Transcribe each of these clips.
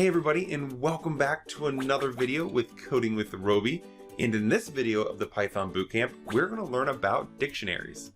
Hey everybody, and welcome back to another video with Coding with Roby. And in this video of the Python Bootcamp, we're going to learn about dictionaries.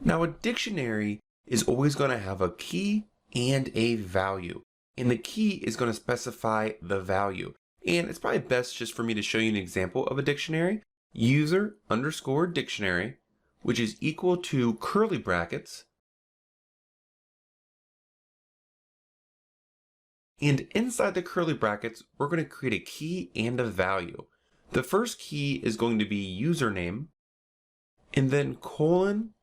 Now, a dictionary is always going to have a key and a value. And the key is going to specify the value. And it's probably best just for me to show you an example of a dictionary. User underscore dictionary, which is equal to curly brackets. And inside the curly brackets, we're going to create a key and a value. The first key is going to be username, and then colon,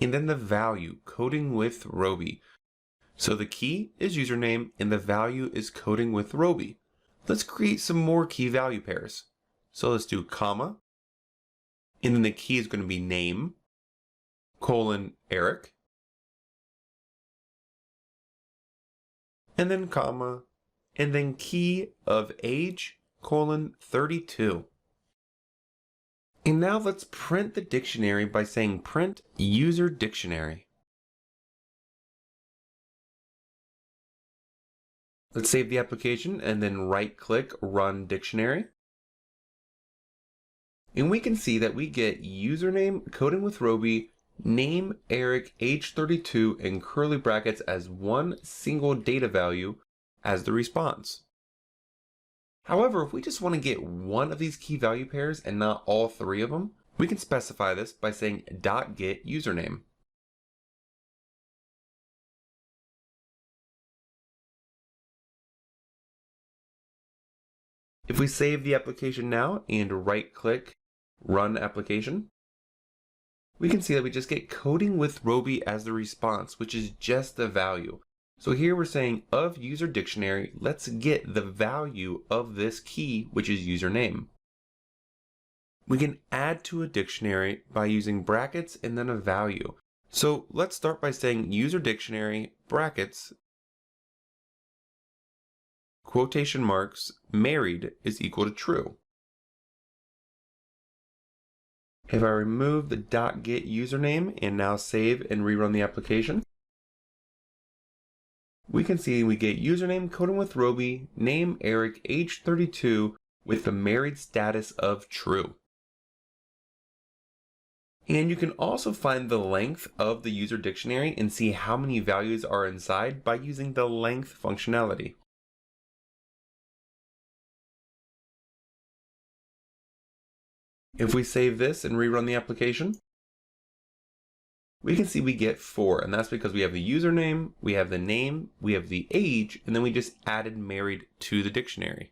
and then the value, coding with Roby. So the key is username, and the value is coding with Roby. Let's create some more key value pairs. So let's do comma, and then the key is going to be name, colon, Eric, and then comma, and then key of age, colon, 32. And now let's print the dictionary by saying print user dictionary. Let's save the application and then right-click Run Dictionary. And we can see that we get username, coding with Roby, name, Eric, age 32, and curly brackets as one single data value as the response. However, if we just want to get one of these key value pairs and not all three of them, we can specify this by saying .get username. If we save the application now and right-click Run Application, we can see that we just get coding with Roby as the response, which is just the value. So here we're saying of user dictionary, let's get the value of this key, which is username. We can add to a dictionary by using brackets and then a value. So let's start by saying user dictionary brackets quotation marks married is equal to true. If I remove the .get username and now save and rerun the application, we can see we get username coding with Roby, name Eric, age 32, with the married status of true. And you can also find the length of the user dictionary and see how many values are inside by using the length functionality. If we save this and rerun the application, we can see we get 4, and that's because we have the username, we have the name, we have the age, and then we just added married to the dictionary.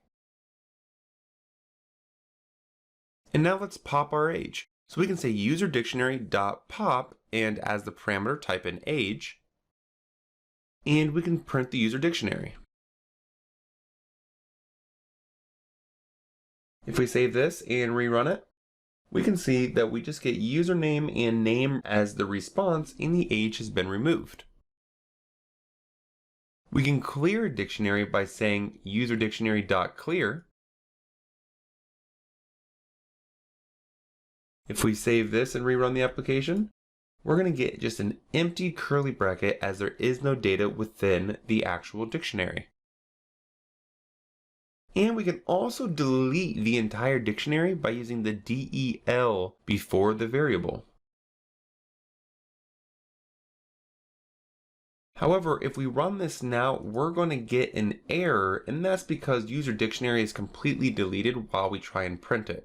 And now let's pop our age. So we can say user dictionary.pop, and as the parameter type in age, and we can print the user dictionary. If we save this and rerun it, we can see that we just get username and name as the response and the age has been removed. We can clear a dictionary by saying userdictionary.clear. If we save this and rerun the application, we're going to get just an empty curly bracket as there is no data within the actual dictionary. And we can also delete the entire dictionary by using the del before the variable. However, if we run this now, we're going to get an error, and that's because user dictionary is completely deleted while we try and print it.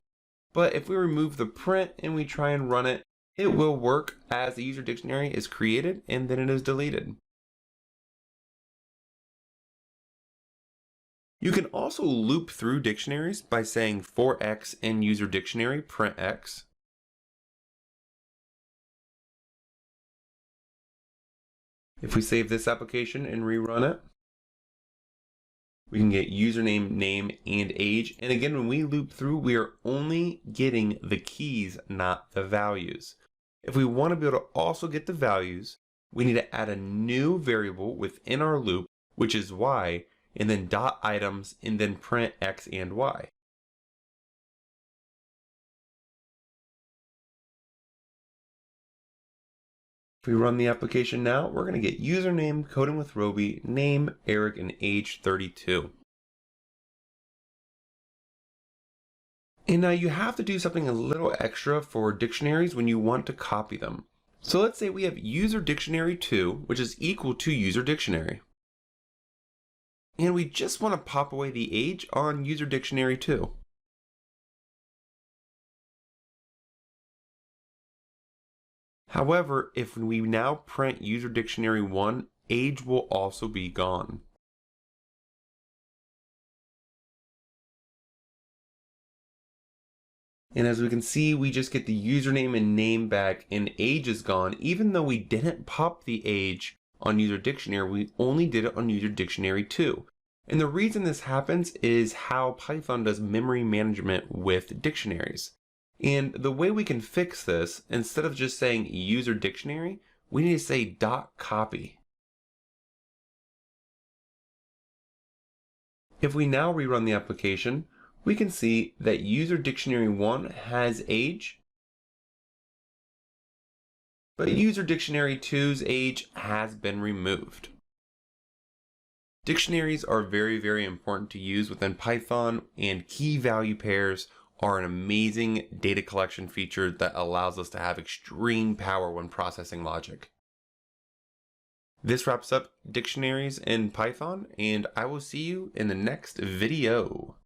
But if we remove the print and we try and run it, it will work as the user dictionary is created and then it is deleted. You can also loop through dictionaries by saying for x in user dictionary print x. If we save this application and rerun it, we can get username, name, and age. And again, when we loop through, we are only getting the keys, not the values. If we want to be able to also get the values, we need to add a new variable within our loop, which is y, and then dot items, and then print x and y. If we run the application now, we're going to get username, coding with Roby, name, Eric, and age 32. And now you have to do something a little extra for dictionaries when you want to copy them. So let's say we have user dictionary 2, which is equal to user dictionary. And we just want to pop away the age on user dictionary 2. However, if we now print user dictionary 1, age will also be gone. And as we can see, we just get the username and name back and age is gone. Even though we didn't pop the age on user dictionary, we only did it on user dictionary 2. And the reason this happens is how Python does memory management with dictionaries. And the way we can fix this, instead of just saying user dictionary, we need to say .copy. If we now rerun the application, we can see that user dictionary 1 has age, but user dictionary 2's age has been removed. Dictionaries are very important to use within Python, and key value pairs are an amazing data collection feature that allows us to have extreme power when processing logic. This wraps up dictionaries in Python, and I will see you in the next video.